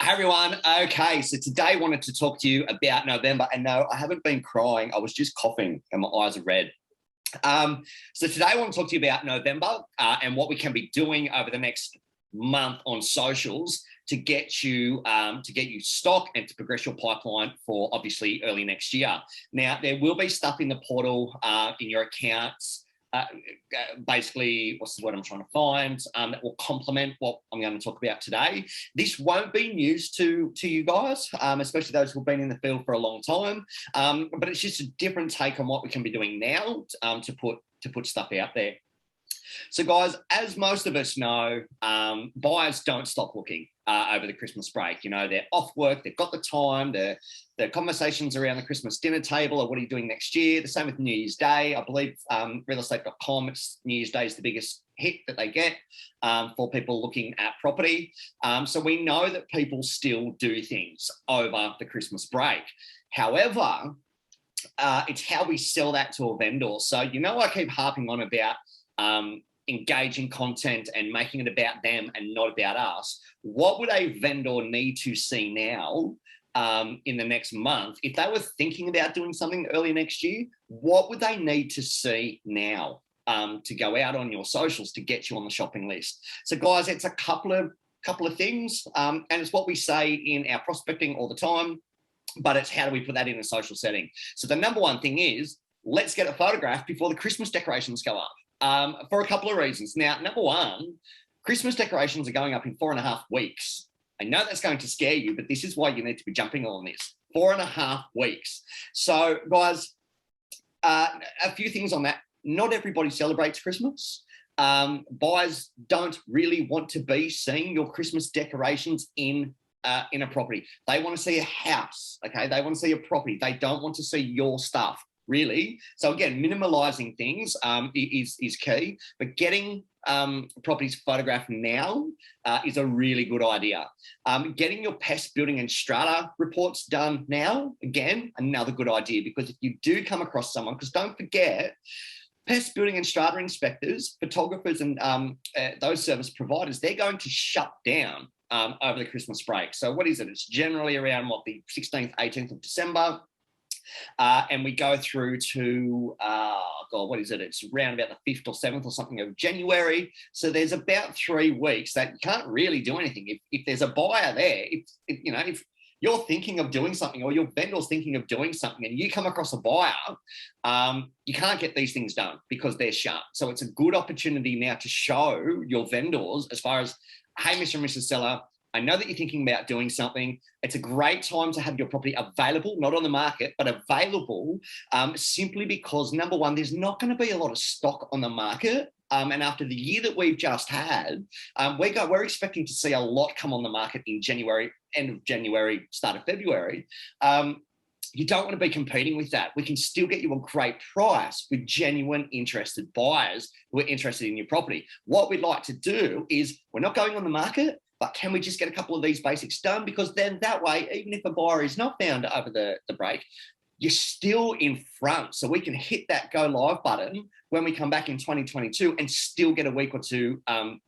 Hey everyone. Okay, so today I wanted to talk to you about November. And no, I haven't been crying. I was just coughing and my eyes are red. So today I want to talk to you about November and what we can be doing over the next month on socials to get you stock and to progress your pipeline for obviously early next year. Now, there will be stuff in the portal in your accounts. Basically, what's the word I'm trying to find, that will complement what I'm going to talk about today. This won't be news to you guys, especially those who've been in the field for a long time, but it's just a different take on what we can be doing now to put stuff out there. So guys, as most of us know, buyers don't stop looking over the Christmas break. You know, they're off work, they've got the time, the conversations around the Christmas dinner table or what are you doing next year? The same with New Year's Day. I believe realestate.com, it's New Year's Day is the biggest hit that they get for people looking at property. So we know that people still do things over the Christmas break. However, it's how we sell that to a vendor. So, you know, I keep harping on about engaging content and making it about them and not about us. What would a vendor need to see now in the next month? If they were thinking about doing something early next year, what would they need to see now to go out on your socials to get you on the shopping list? So guys, it's a couple of things, and it's what we say in our prospecting all the time, but it's how do we put that in a social setting? So the number one thing is, let's get a photograph before the Christmas decorations go up. For a couple of reasons. Now, number one, Christmas decorations are going up in 4.5 weeks. I know that's going to scare you, but this is why you need to be jumping on this. 4.5 weeks. So, guys, a few things on that. Not everybody celebrates Christmas. Buyers don't really want to be seeing your Christmas decorations in a property. They want to see a house, okay? They want to see a property. They don't want to see your stuff, really. So again, minimalizing things is key, but getting properties photographed now is a really good idea. Getting your pest building and strata reports done now, again, another good idea, because if you do come across someone, because don't forget, pest building and strata inspectors, photographers, and those service providers, they're going to shut down over the Christmas break. So what is it? It's generally around the 16th, 18th of December. And we go through to, it's around about the 5th or 7th or something of January. So there's about 3 weeks that you can't really do anything. If there's a buyer there, if you're thinking of doing something or your vendor's thinking of doing something and you come across a buyer, you can't get these things done because they're shut. So it's a good opportunity now to show your vendors as far as, hey, Mr. and Mrs. Seller, I know that you're thinking about doing something. It's a great time to have your property available, not on the market, but available, simply because, number one, there's not going to be a lot of stock on the market. And after the year that we've just had, we're expecting to see a lot come on the market in January, end of January, start of February. You don't want to be competing with that. We can still get you a great price with genuine interested buyers who are interested in your property. What we'd like to do is, we're not going on the market, but can we just get a couple of these basics done? Because then that way, even if a buyer is not found over the break, you're still in front. So we can hit that go live button when we come back in 2022 and still get a week or two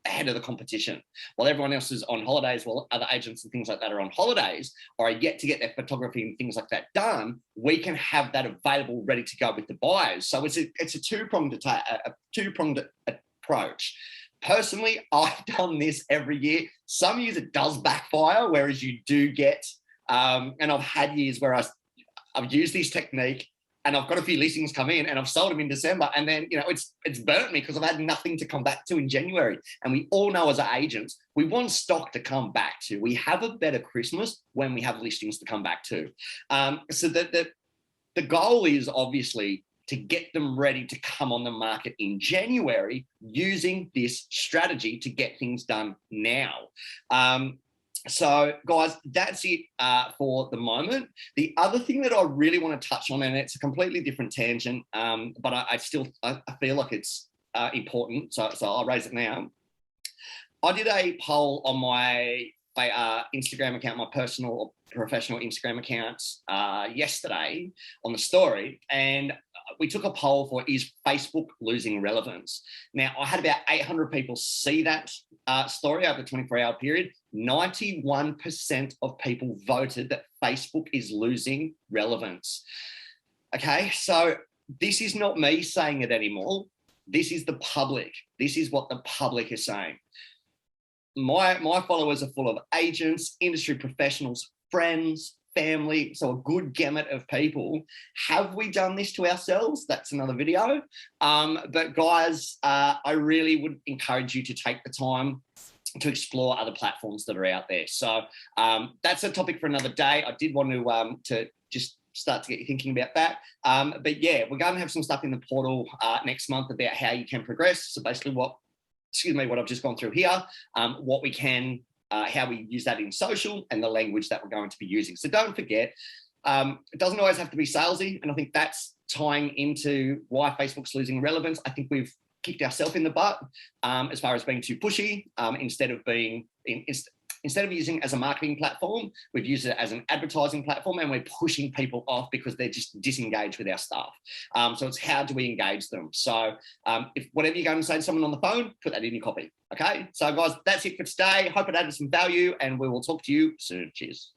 ahead of the competition. While everyone else is on holidays, while other agents and things like that are on holidays or are yet to get their photography and things like that done, we can have that available, ready to go with the buyers. So it's a two-pronged approach. Personally, I've done this every year. Some years it does backfire, whereas you do get, and I've had years where I've used this technique and I've got a few listings come in and I've sold them in December, and then, it's burnt me because I've had nothing to come back to in January. And we all know as agents, we want stock to come back to. We have a better Christmas when we have listings to come back to. So the goal is obviously to get them ready to come on the market in January using this strategy to get things done now. So guys, that's it for the moment. The other thing that I really want to touch on, and it's a completely different tangent, but I feel like it's important, so I'll raise it now. I did a poll on my Instagram account, my personal or professional Instagram accounts yesterday on the story, and we took a poll for, is Facebook losing relevance? Now, I had about 800 people see that story over the 24-hour period. 91% of people voted that Facebook is losing relevance. Okay, so this is not me saying it anymore. This is the public. This is what the public is saying. My followers are full of agents, industry professionals, friends, family, so a good gamut of people. Have we done this to ourselves? That's another video. But guys, I really would encourage you to take the time to explore other platforms that are out there. So that's a topic for another day. I did want to just start to get you thinking about that. But yeah, we're going to have some stuff in the portal next month about how you can progress. So basically what I've just gone through here, what we can, how we use that in social and the language that we're going to be using. So don't forget, it doesn't always have to be salesy. And I think that's tying into why Facebook's losing relevance. I think we've kicked ourselves in the butt as far as being too pushy. Instead of using it as a marketing platform, we've used it as an advertising platform, and we're pushing people off because they're just disengaged with our stuff. So it's how do we engage them? So if whatever you're going to say to someone on the phone, put that in your copy. Okay. So guys, that's it for today. Hope it added some value, and we will talk to you soon. Cheers.